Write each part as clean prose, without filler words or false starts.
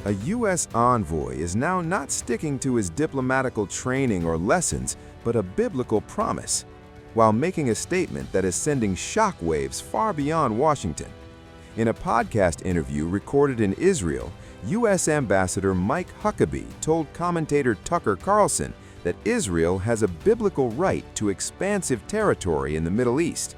A U.S. envoy is now not sticking to his diplomatical training or lessons, but a biblical promise, while making a statement that is sending shockwaves far beyond Washington. In a podcast interview recorded in Israel, U.S. Ambassador Mike Huckabee told commentator Tucker Carlson that Israel has a biblical right to expansive territory in the Middle East.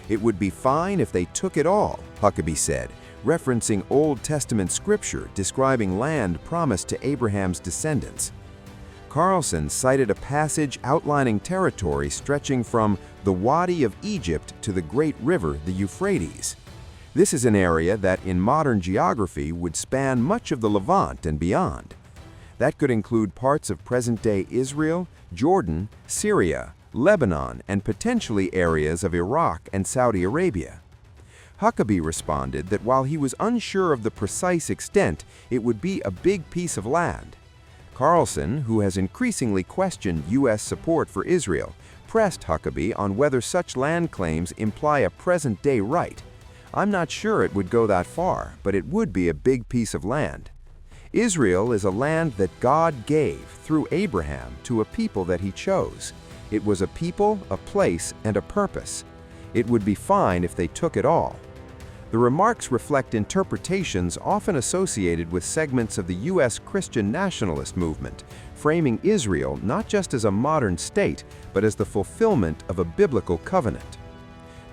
It would be fine if they took it all, Huckabee said, referencing Old Testament scripture describing land promised to Abraham's descendants. Carlson cited a passage outlining territory stretching from the Wadi of Egypt to the great river, the Euphrates. This is an area that, in modern geography, would span much of the Levant and beyond. That could include parts of present-day Israel, Jordan, Syria, Lebanon, and potentially areas of Iraq and Saudi Arabia. Huckabee responded that while he was unsure of the precise extent, it would be a big piece of land. Carlson, who has increasingly questioned U.S. support for Israel, pressed Huckabee on whether such land claims imply a present-day right. "I'm not sure it would go that far, but it would be a big piece of land. Israel is a land that God gave through Abraham to a people that he chose. It was a people, a place, and a purpose. It would be fine if they took it all." The remarks reflect interpretations often associated with segments of the U.S. Christian nationalist movement, framing Israel not just as a modern state, but as the fulfillment of a biblical covenant.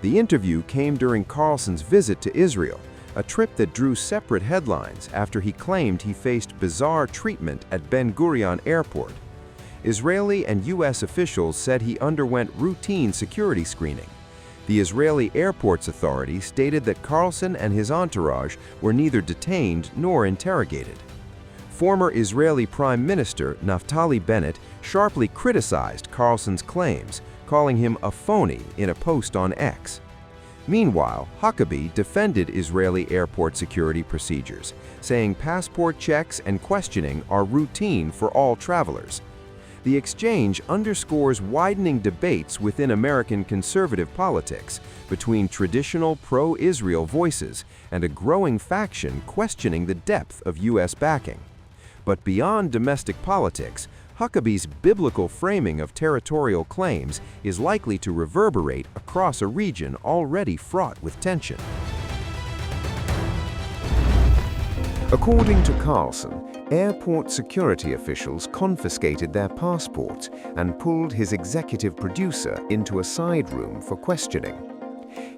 The interview came during Carlson's visit to Israel, a trip that drew separate headlines after he claimed he faced bizarre treatment at Ben Gurion Airport. Israeli and U.S. officials said he underwent routine security screening. The Israeli Airports Authority stated that Carlson and his entourage were neither detained nor interrogated. Former Israeli Prime Minister Naftali Bennett sharply criticized Carlson's claims, calling him a phony in a post on X. Meanwhile, Huckabee defended Israeli airport security procedures, saying passport checks and questioning are routine for all travelers. The exchange underscores widening debates within American conservative politics between traditional pro-Israel voices and a growing faction questioning the depth of U.S. backing. But beyond domestic politics, Huckabee's biblical framing of territorial claims is likely to reverberate across a region already fraught with tension. According to Carlson, airport security officials confiscated their passports and pulled his executive producer into a side room for questioning.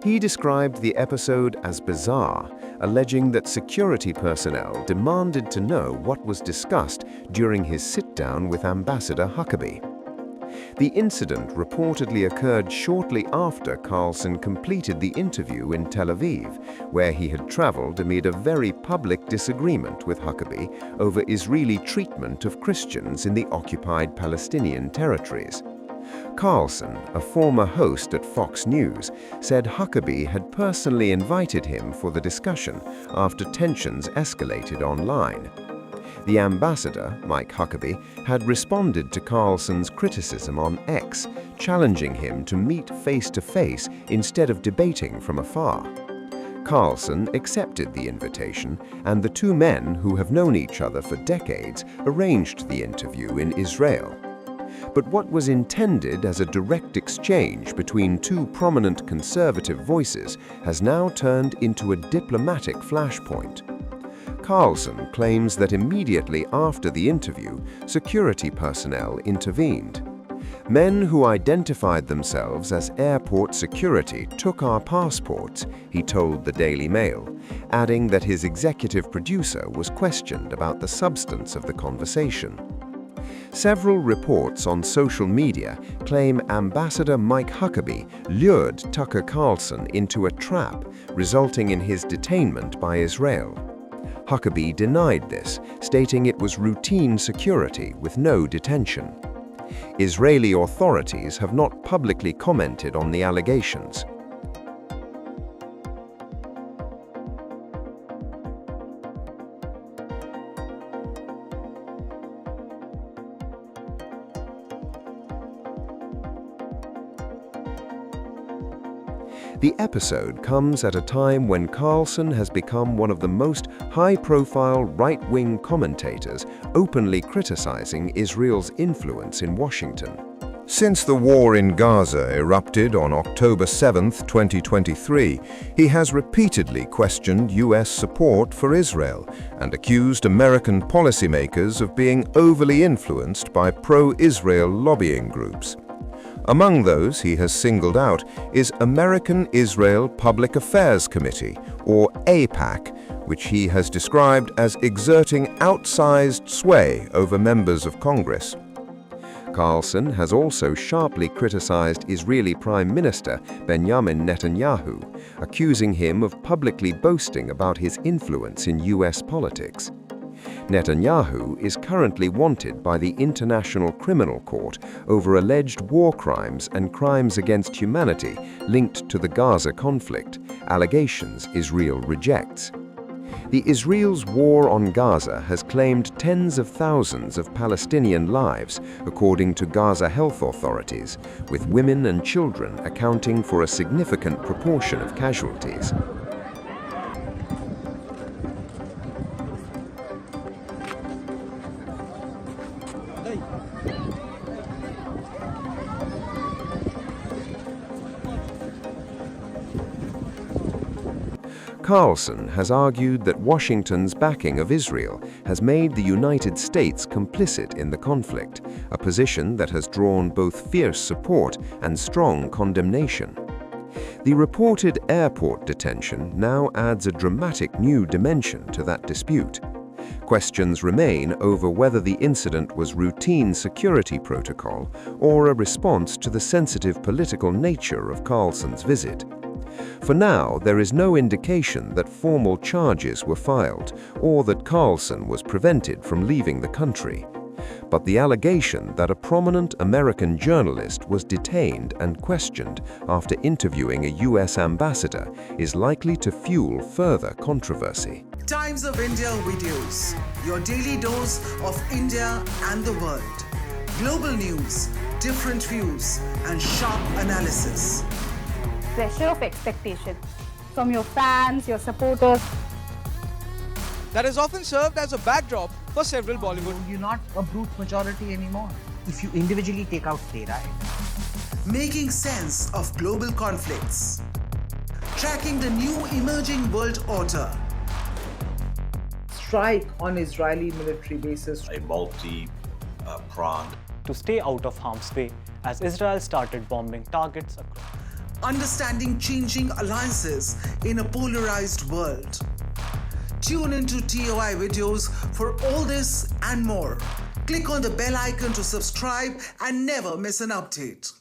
He described the episode as bizarre, alleging that security personnel demanded to know what was discussed during his sit-down with Ambassador Huckabee. The incident reportedly occurred shortly after Carlson completed the interview in Tel Aviv, where he had traveled amid a very public disagreement with Huckabee over Israeli treatment of Christians in the occupied Palestinian territories. Carlson, a former host at Fox News, said Huckabee had personally invited him for the discussion after tensions escalated online. The ambassador, Mike Huckabee, had responded to Carlson's criticism on X, challenging him to meet face-to-face instead of debating from afar. Carlson accepted the invitation, and the two men, who have known each other for decades, arranged the interview in Israel. But what was intended as a direct exchange between two prominent conservative voices has now turned into a diplomatic flashpoint. Carlson claims that immediately after the interview, security personnel intervened. "Men who identified themselves as airport security took our passports," he told the Daily Mail, adding that his executive producer was questioned about the substance of the conversation. Several reports on social media claim Ambassador Mike Huckabee lured Tucker Carlson into a trap, resulting in his detainment by Israel. Huckabee denied this, stating it was routine security with no detention. Israeli authorities have not publicly commented on the allegations. The episode comes at a time when Carlson has become one of the most high-profile right-wing commentators, openly criticizing Israel's influence in Washington. Since the war in Gaza erupted on October 7, 2023, he has repeatedly questioned U.S. support for Israel and accused American policymakers of being overly influenced by pro-Israel lobbying groups. Among those he has singled out is American Israel Public Affairs Committee, or AIPAC, which he has described as exerting outsized sway over members of Congress. Carlson has also sharply criticized Israeli Prime Minister Benjamin Netanyahu, accusing him of publicly boasting about his influence in U.S. politics. Netanyahu is currently wanted by the International Criminal Court over alleged war crimes and crimes against humanity linked to the Gaza conflict, allegations Israel rejects. The Israel's war on Gaza has claimed tens of thousands of Palestinian lives, according to Gaza health authorities, with women and children accounting for a significant proportion of casualties. Carlson has argued that Washington's backing of Israel has made the United States complicit in the conflict, a position that has drawn both fierce support and strong condemnation. The reported airport detention now adds a dramatic new dimension to that dispute. Questions remain over whether the incident was routine security protocol or a response to the sensitive political nature of Carlson's visit. For now, there is no indication that formal charges were filed or that Carlson was prevented from leaving the country. But the allegation that a prominent American journalist was detained and questioned after interviewing a U.S. ambassador is likely to fuel further controversy. Times of India videos, your daily dose of India and the world. Global news, different views, and sharp analysis. Pressure of expectation from your fans, your supporters. That is often served as a backdrop for several Bollywood. You're not a brute majority anymore. If you individually take out Tehran. Making sense of global conflicts. Tracking the new emerging world order. Strike on Israeli military bases. A multi-pronged. To stay out of harm's way as Israel started bombing targets across. Understanding changing alliances in a polarized world. Tune into TOI videos for all this and more. Click on the bell icon to subscribe and never miss an update.